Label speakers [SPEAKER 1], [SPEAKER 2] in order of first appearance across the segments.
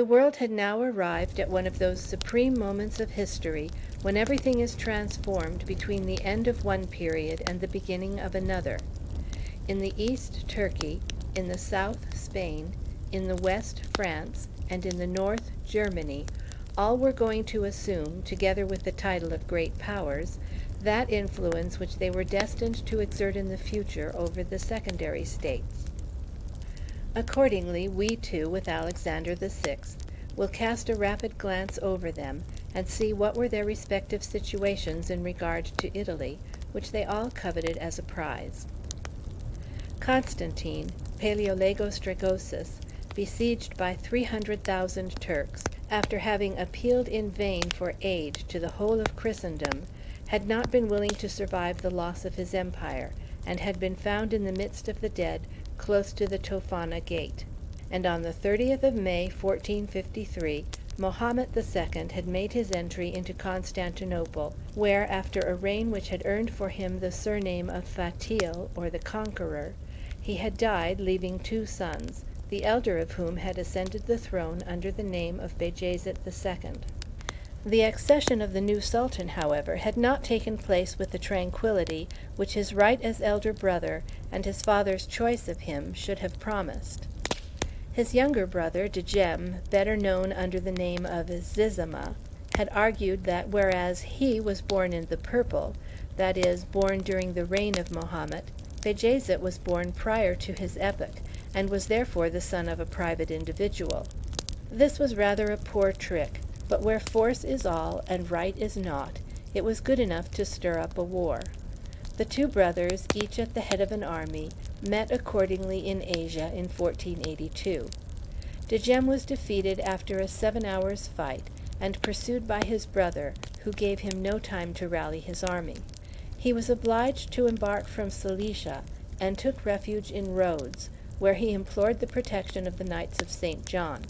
[SPEAKER 1] The world had now arrived at one of those supreme moments of history when everything is transformed between the end of one period and the beginning of another. In the east, Turkey; in the south, Spain; in the west, France; and in the north, Germany, all were going to assume, together with the title of great powers, that influence which they were destined to exert in the future over the secondary states. Accordingly, we too, with Alexander VI, will cast a rapid glance over them, and see what were their respective situations in regard to Italy, which they all coveted as a prize. Constantine, Palaeologos Dragosus, besieged by 300,000 Turks, after having appealed in vain for aid to the whole of Christendom, had not been willing to survive the loss of his empire, and had been found in the midst of the dead, close to the Tophana gate. And on the 30th of May, 1453, Mohammed II had made his entry into Constantinople, where, after a reign which had earned for him the surname of Fatil, or the Conqueror, he had died, leaving 2 sons, the elder of whom had ascended the throne under the name of Bajazet II. The accession of the new Sultan, however, had not taken place with the tranquillity which his right as elder brother and his father's choice of him should have promised. His younger brother, Djem, better known under the name of Zizima, had argued that whereas he was born in the purple, that is, born during the reign of Mohammed, Bajazet was born prior to his epoch, and was therefore the son of a private individual. This was rather a poor trick, but where force is all and right is naught, it was good enough to stir up a war. The 2 brothers, each at the head of an army, met accordingly in Asia in 1482. Djem was defeated after a 7 hours' fight, and pursued by his brother, who gave him no time to rally his army. He was obliged to embark from Cilicia, and took refuge in Rhodes, where he implored the protection of the Knights of St. John.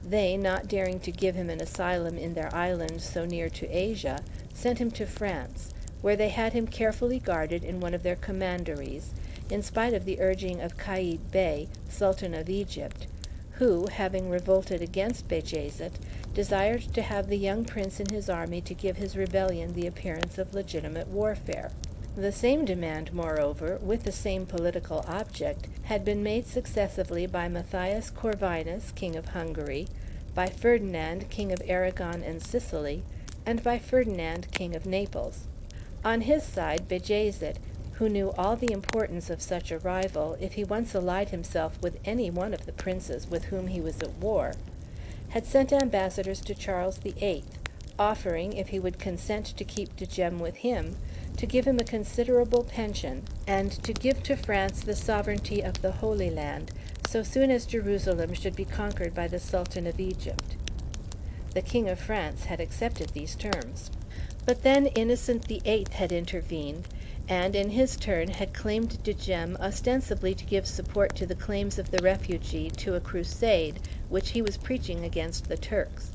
[SPEAKER 1] They, not daring to give him an asylum in their island so near to Asia, sent him to France, where they had him carefully guarded in one of their commanderies, in spite of the urging of Qaid Bey, Sultan of Egypt, who, having revolted against Bajazet, desired to have the young prince in his army to give his rebellion the appearance of legitimate warfare. The same demand, moreover, with the same political object, had been made successively by Matthias Corvinus, king of Hungary, by Ferdinand, king of Aragon and Sicily, and by Ferdinand, king of Naples. On his side, Bajazet, who knew all the importance of such a rival if he once allied himself with any one of the princes with whom he was at war, had sent ambassadors to Charles VIII, offering, if he would consent to keep Djem with him, to give him a considerable pension, and to give to France the sovereignty of the Holy Land so soon as Jerusalem should be conquered by the Sultan of Egypt. The King of France had accepted these terms. But then Innocent VIII had intervened, and in his turn had claimed Djem ostensibly to give support to the claims of the refugee to a crusade which he was preaching against the Turks,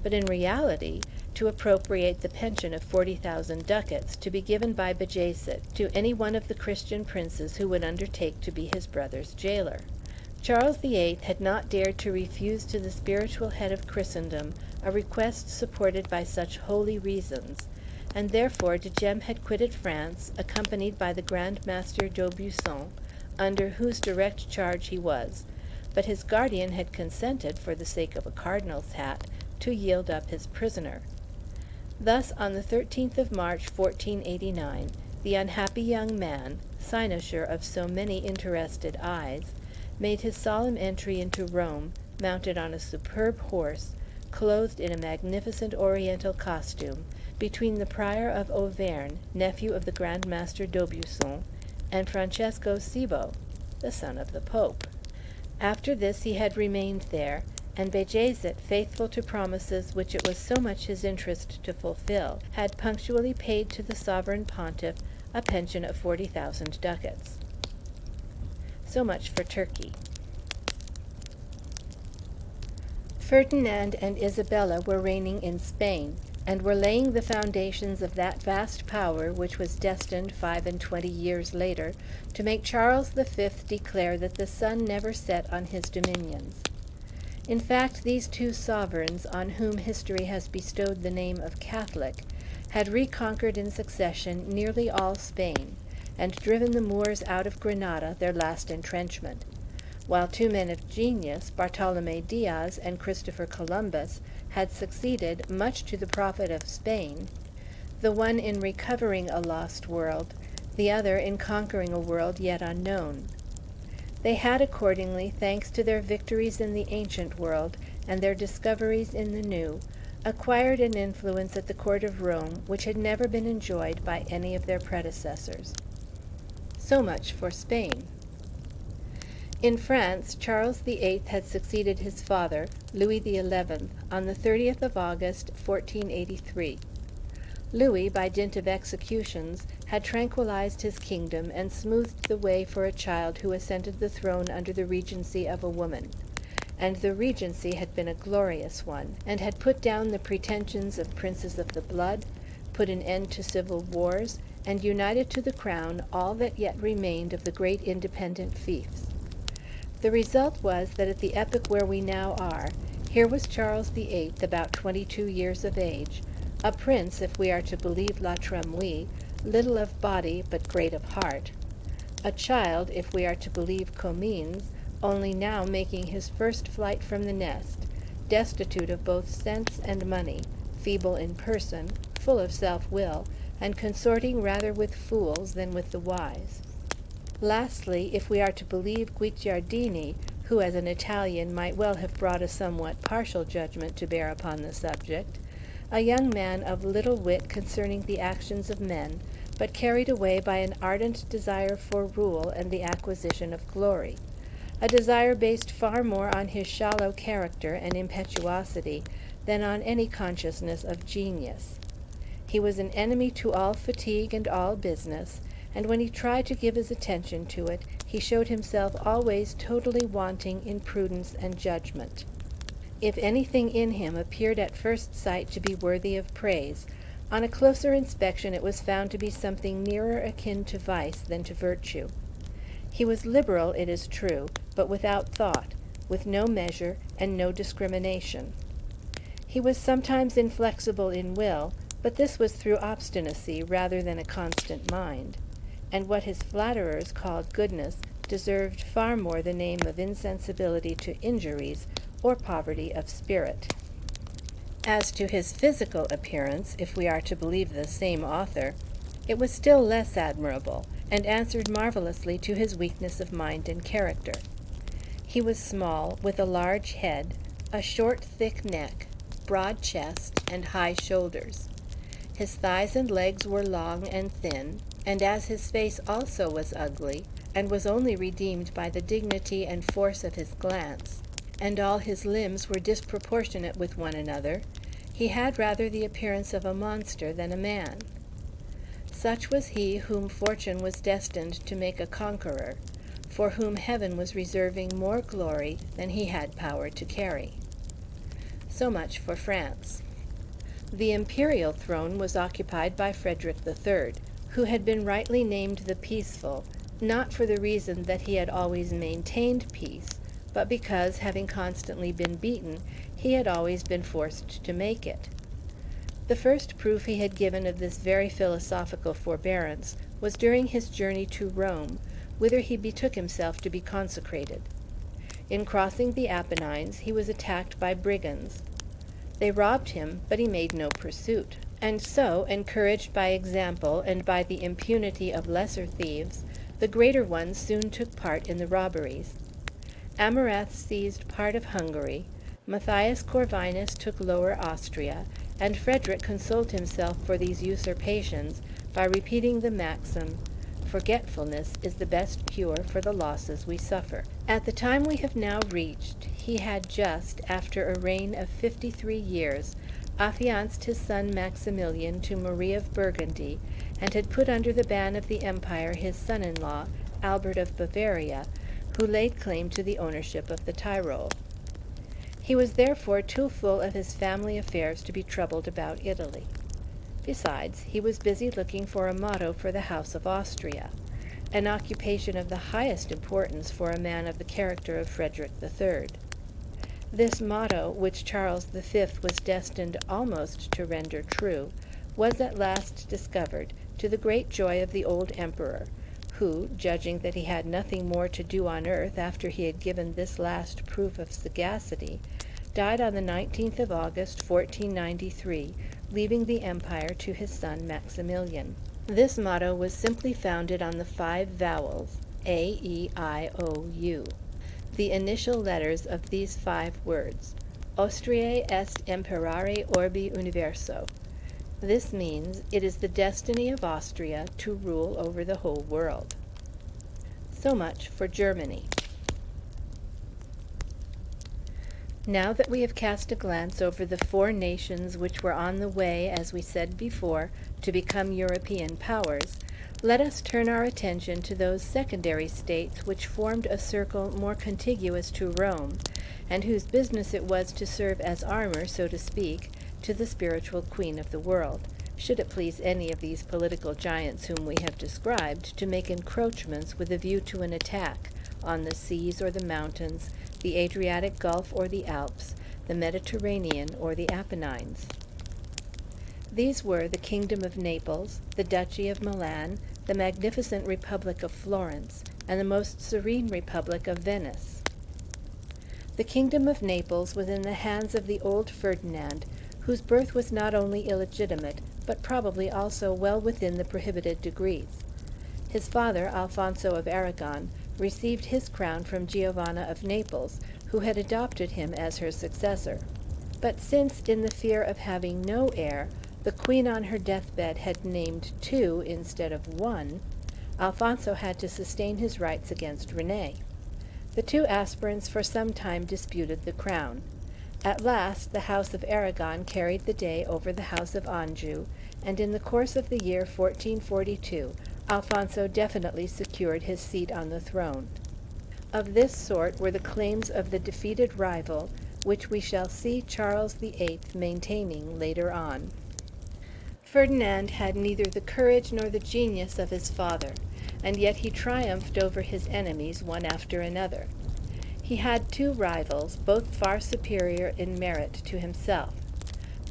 [SPEAKER 1] but in reality to appropriate the pension of 40,000 ducats to be given by Bajazet to any one of the Christian princes who would undertake to be his brother's jailer. Charles VIII had not dared to refuse to the spiritual head of Christendom a request supported by such holy reasons, and therefore Djem had quitted France, accompanied by the Grand Master d'Aubusson, under whose direct charge he was, but his guardian had consented, for the sake of a cardinal's hat, to yield up his prisoner. Thus, on the 13th of March, 1489, the unhappy young man, cynosure of so many interested eyes, made his solemn entry into Rome, mounted on a superb horse, clothed in a magnificent oriental costume, between the Prior of Auvergne, nephew of the Grand Master d'Aubusson, and Francesco Cibo, the son of the Pope. After this he had remained there, and Bajazet, faithful to promises which it was so much his interest to fulfill, had punctually paid to the sovereign pontiff a pension of 40,000 ducats. So much for Turkey. Ferdinand and Isabella were reigning in Spain, and were laying the foundations of that vast power which was destined 25 years later to make Charles V declare that the sun never set on his dominions. In fact, these two sovereigns, on whom history has bestowed the name of Catholic, had reconquered in succession nearly all Spain, and driven the Moors out of Granada, their last entrenchment, while two men of genius, Bartolome Diaz and Christopher Columbus, had succeeded, much to the profit of Spain, the one in recovering a lost world, the other in conquering a world yet unknown. They had accordingly, thanks to their victories in the ancient world and their discoveries in the new, acquired an influence at the court of Rome which had never been enjoyed by any of their predecessors. So much for Spain. In France, Charles VIII had succeeded his father, Louis XI, on the 30th of August, 1483. Louis, by dint of executions, had tranquilized his kingdom and smoothed the way for a child who ascended the throne under the regency of a woman. And the regency had been a glorious one, and had put down the pretensions of princes of the blood, put an end to civil wars, and united to the crown all that yet remained of the great independent fiefs. The result was that at the epoch where we now are, here was Charles VIII, about 22 years of age, a prince, if we are to believe La Trémouille, little of body but great of heart, a child, if we are to believe Comines, only now making his first flight from the nest, destitute of both sense and money, feeble in person, full of self-will, and consorting rather with fools than with the wise. Lastly, if we are to believe Guicciardini, who as an Italian might well have brought a somewhat partial judgment to bear upon the subject, a young man of little wit concerning the actions of men, but carried away by an ardent desire for rule and the acquisition of glory, a desire based far more on his shallow character and impetuosity than on any consciousness of genius. He was an enemy to all fatigue and all business, and when he tried to give his attention to it, he showed himself always totally wanting in prudence and judgment. If anything in him appeared at first sight to be worthy of praise, on a closer inspection it was found to be something nearer akin to vice than to virtue. He was liberal, it is true, but without thought, with no measure and no discrimination. He was sometimes inflexible in will, but this was through obstinacy rather than a constant mind, and what his flatterers called goodness deserved far more the name of insensibility to injuries or poverty of spirit. As to his physical appearance, if we are to believe the same author, it was still less admirable, and answered marvelously to his weakness of mind and character. He was small, with a large head, a short, thick neck, broad chest, and high shoulders. His thighs and legs were long and thin, and as his face also was ugly, and was only redeemed by the dignity and force of his glance, and all his limbs were disproportionate with one another, he had rather the appearance of a monster than a man. Such was he whom fortune was destined to make a conqueror, for whom heaven was reserving more glory than he had power to carry. So much for France. The imperial throne was occupied by Frederick III, who had been rightly named the Peaceful, not for the reason that he had always maintained peace, but because, having constantly been beaten, he had always been forced to make it. The first proof he had given of this very philosophical forbearance was during his journey to Rome, whither he betook himself to be consecrated. In crossing the Apennines, he was attacked by brigands. They robbed him, but he made no pursuit, and so, encouraged by example and by the impunity of lesser thieves, the greater ones soon took part in the robberies. Amurath seized part of Hungary, Matthias Corvinus took Lower Austria, and Frederick consoled himself for these usurpations by repeating the maxim, "Forgetfulness is the best cure for the losses we suffer." At the time we have now reached, he had just, after a reign of 53 years, affianced his son Maximilian to Marie of Burgundy, and had put under the ban of the empire his son-in-law, Albert of Bavaria, who laid claim to the ownership of the Tyrol. He was therefore too full of his family affairs to be troubled about Italy. Besides, he was busy looking for a motto for the House of Austria, an occupation of the highest importance for a man of the character of Frederick III. This motto, which Charles V was destined almost to render true, was at last discovered, to the great joy of the old emperor, who, judging that he had nothing more to do on earth after he had given this last proof of sagacity, died on the 19th of August, 1493, leaving the empire to his son Maximilian. This motto was simply founded on the 5 vowels, A, E, I, O, U, the initial letters of these 5 words, Austriae est imperare orbi universo. This means, it is the destiny of Austria to rule over the whole world. So much for Germany. Now that we have cast a glance over the 4 nations which were on the way, as we said before, to become European powers, let us turn our attention to those secondary states which formed a circle more contiguous to Rome, and whose business it was to serve as armor, so to speak, to the spiritual queen of the world, should it please any of these political giants whom we have described to make encroachments with a view to an attack on the seas or the mountains, the Adriatic Gulf or the Alps, the Mediterranean or the Apennines. These were the Kingdom of Naples, the Duchy of Milan, the magnificent Republic of Florence, and the most serene Republic of Venice. The Kingdom of Naples was in the hands of the old Ferdinand, whose birth was not only illegitimate, but probably also well within the prohibited degrees. His father, Alfonso of Aragon, received his crown from Giovanna of Naples, who had adopted him as her successor. But since, in the fear of having no heir, the queen on her deathbed had named 2 instead of 1, Alfonso had to sustain his rights against Renee. The 2 aspirants for some time disputed the crown. At last the House of Aragon carried the day over the House of Anjou, and in the course of the year 1442, Alfonso definitely secured his seat on the throne. Of this sort were the claims of the defeated rival, which we shall see Charles VIII maintaining later on. Ferdinand had neither the courage nor the genius of his father, and yet he triumphed over his enemies one after another. He had 2 rivals, both far superior in merit to himself.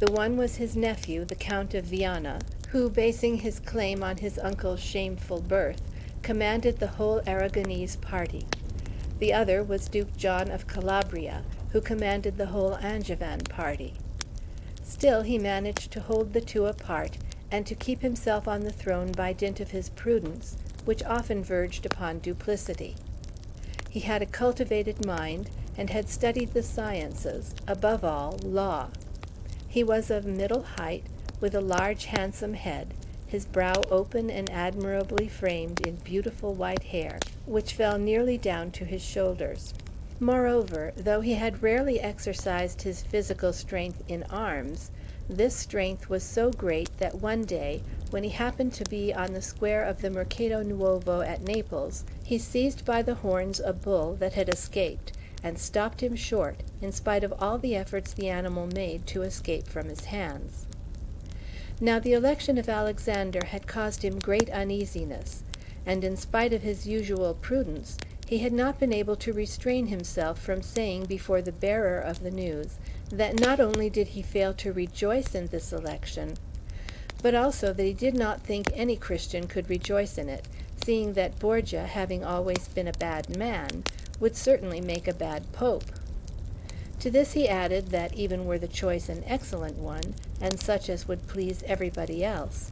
[SPEAKER 1] The one was his nephew, the Count of Viana, who, basing his claim on his uncle's shameful birth, commanded the whole Aragonese party. The other was Duke John of Calabria, who commanded the whole Angevin party. Still he managed to hold the 2 apart, and to keep himself on the throne by dint of his prudence, which often verged upon duplicity. He had a cultivated mind, and had studied the sciences, above all, law. He was of middle height, with a large handsome head, his brow open and admirably framed in beautiful white hair, which fell nearly down to his shoulders. Moreover, though he had rarely exercised his physical strength in arms, this strength was so great that one day, when he happened to be on the square of the Mercato Nuovo at Naples, he seized by the horns a bull that had escaped, and stopped him short, in spite of all the efforts the animal made to escape from his hands. Now the election of Alexander had caused him great uneasiness, and in spite of his usual prudence, he had not been able to restrain himself from saying before the bearer of the news that not only did he fail to rejoice in this election, but also that he did not think any Christian could rejoice in it, seeing that Borgia, having always been a bad man, would certainly make a bad pope. To this he added that even were the choice an excellent one, and such as would please everybody else,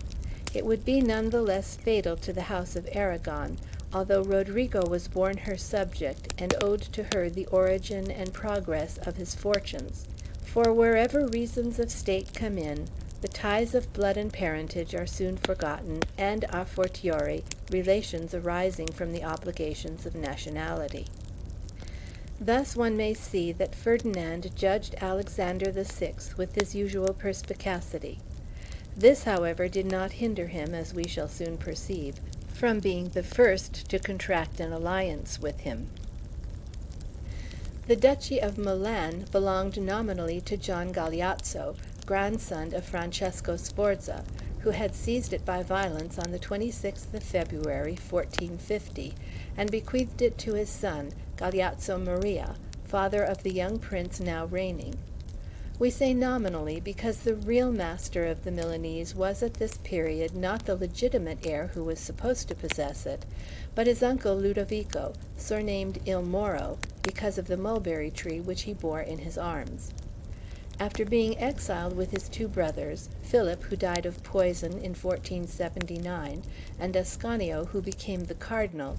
[SPEAKER 1] it would be none the less fatal to the House of Aragon, although Rodrigo was born her subject, and owed to her the origin and progress of his fortunes. For wherever reasons of state come in, the ties of blood and parentage are soon forgotten, and a fortiori, relations arising from the obligations of nationality. Thus one may see that Ferdinand judged Alexander VI with his usual perspicacity. This, however, did not hinder him, as we shall soon perceive, from being the first to contract an alliance with him. The Duchy of Milan belonged nominally to John Galeazzo, grandson of Francesco Sforza, who had seized it by violence on the 26th of February, 1450, and bequeathed it to his son, Galeazzo Maria, father of the young prince now reigning. We say nominally because the real master of the Milanese was at this period not the legitimate heir who was supposed to possess it, but his uncle Ludovico, surnamed Il Moro, because of the mulberry tree which he bore in his arms. After being exiled with his two brothers, Philip, who died of poison in 1479, and Ascanio, who became the cardinal,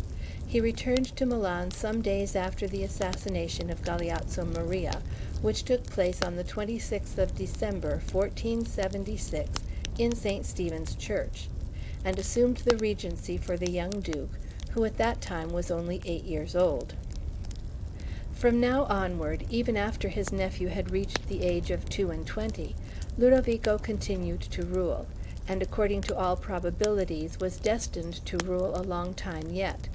[SPEAKER 1] he returned to Milan some days after the assassination of Galeazzo Maria, which took place on the 26th of December, 1476, in St. Stephen's Church, and assumed the regency for the young duke, who at that time was only 8 years old. From now onward, even after his nephew had reached the age of 22, Ludovico continued to rule, and according to all probabilities was destined to rule a long time yet.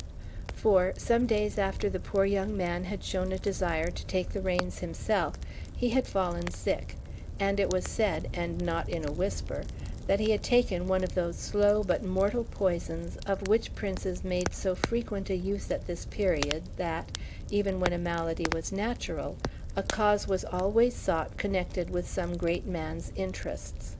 [SPEAKER 1] For, some days after the poor young man had shown a desire to take the reins himself, he had fallen sick, and it was said, and not in a whisper, that he had taken one of those slow but mortal poisons of which princes made so frequent a use at this period that, even when a malady was natural, a cause was always sought connected with some great man's interests.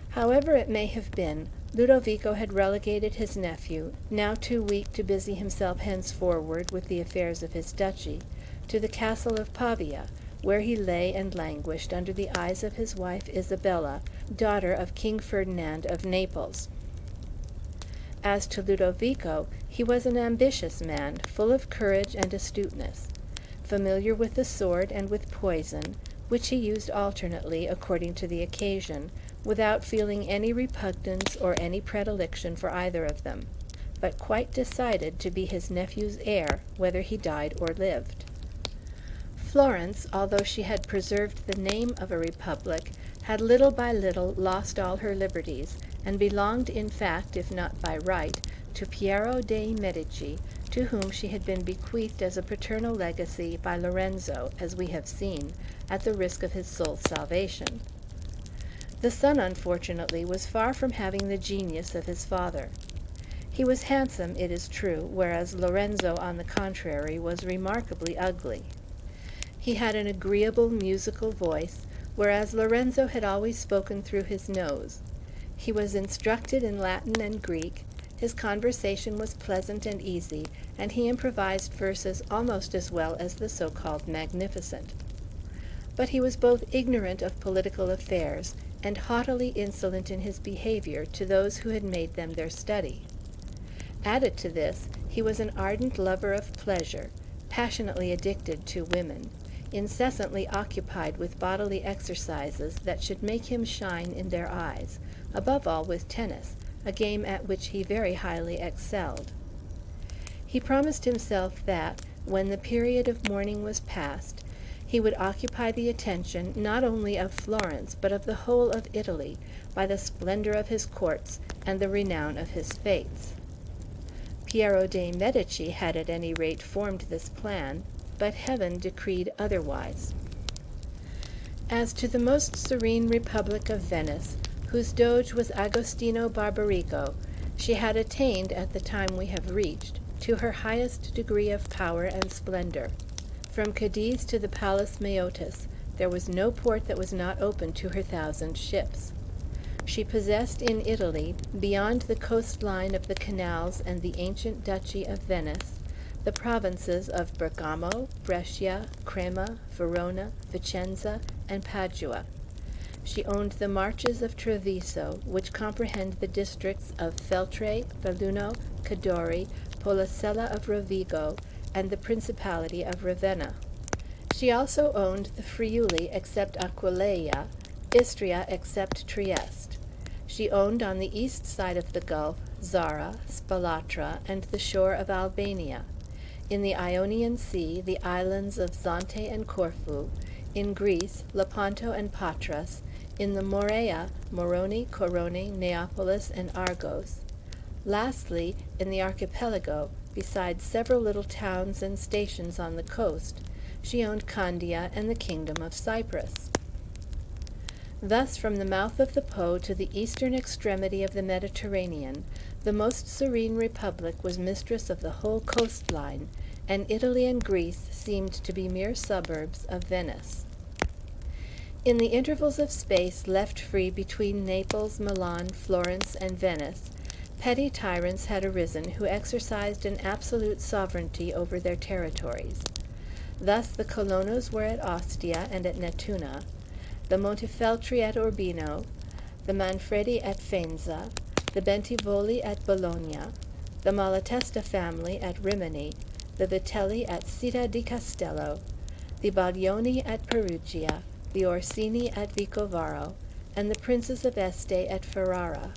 [SPEAKER 1] However it may have been, Ludovico had relegated his nephew, now too weak to busy himself henceforward with the affairs of his duchy, to the castle of Pavia, where he lay and languished under the eyes of his wife Isabella, daughter of King Ferdinand of Naples. As to Ludovico, he was an ambitious man, full of courage and astuteness, familiar with the sword and with poison, which he used alternately according to the occasion, without feeling any repugnance or any predilection for either of them, but quite decided to be his nephew's heir, whether he died or lived. Florence, although she had preserved the name of a republic, had little by little lost all her liberties, and belonged in fact, if not by right, to Piero dei Medici, to whom she had been bequeathed as a paternal legacy by Lorenzo, as we have seen, at the risk of his soul's salvation. The son, unfortunately, was far from having the genius of his father. He was handsome, it is true, whereas Lorenzo, on the contrary, was remarkably ugly. He had an agreeable musical voice, whereas Lorenzo had always spoken through his nose. He was instructed in Latin and Greek, his conversation was pleasant and easy, and he improvised verses almost as well as the so-called magnificent. But he was both ignorant of political affairs and haughtily insolent in his behavior to those who had made them their study. Added to this, he was an ardent lover of pleasure, passionately addicted to women, incessantly occupied with bodily exercises that should make him shine in their eyes, above all with tennis, a game at which he very highly excelled. He promised himself that, when the period of mourning was past, he would occupy the attention not only of Florence but of the whole of Italy by the splendor of his courts and the renown of his fetes. Piero dei Medici had at any rate formed this plan, but heaven decreed otherwise. As to the most serene Republic of Venice, whose doge was Agostino Barbarigo, she had attained, at the time we have reached, to her highest degree of power and splendor. From Cadiz to the Palace Meotis, there was no port that was not open to her 1,000 ships. She possessed in Italy, beyond the coastline of the canals and the ancient duchy of Venice, the provinces of Bergamo, Brescia, Crema, Verona, Vicenza, and Padua. She owned the marches of Treviso, which comprehend the districts of Feltre, Belluno, Cadore, Policella of Rovigo, and the Principality of Ravenna. She also owned the Friuli except Aquileia, Istria except Trieste. She owned on the east side of the Gulf Zara, Spalatra, and the shore of Albania. In the Ionian Sea, the islands of Zante and Corfu. In Greece, Lepanto and Patras. In the Morea, Moroni, Corone, Neapolis, and Argos. Lastly, in the archipelago, besides several little towns and stations on the coast, she owned Candia and the kingdom of Cyprus. Thus, from the mouth of the Po to the eastern extremity of the Mediterranean, the most serene republic was mistress of the whole coastline, and Italy and Greece seemed to be mere suburbs of Venice. In the intervals of space left free between Naples, Milan, Florence, and Venice, petty tyrants had arisen who exercised an absolute sovereignty over their territories. Thus the Colonnas were at Ostia and at Nettuno, the Montefeltri at Urbino, the Manfredi at Faenza, the Bentivogli at Bologna, the Malatesta family at Rimini, the Vitelli at Città di Castello, the Baglioni at Perugia, the Orsini at Vicovaro, and the princes of Este at Ferrara.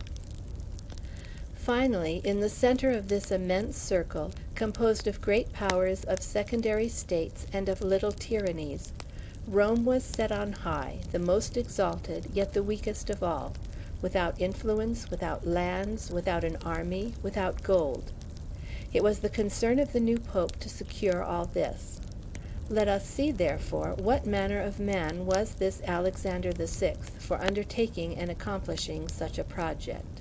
[SPEAKER 1] Finally, in the center of this immense circle, composed of great powers, of secondary states, and of little tyrannies, Rome was set on high, the most exalted, yet the weakest of all, without influence, without lands, without an army, without gold. It was the concern of the new pope to secure all this. Let us see, therefore, what manner of man was this Alexander VI for undertaking and accomplishing such a project.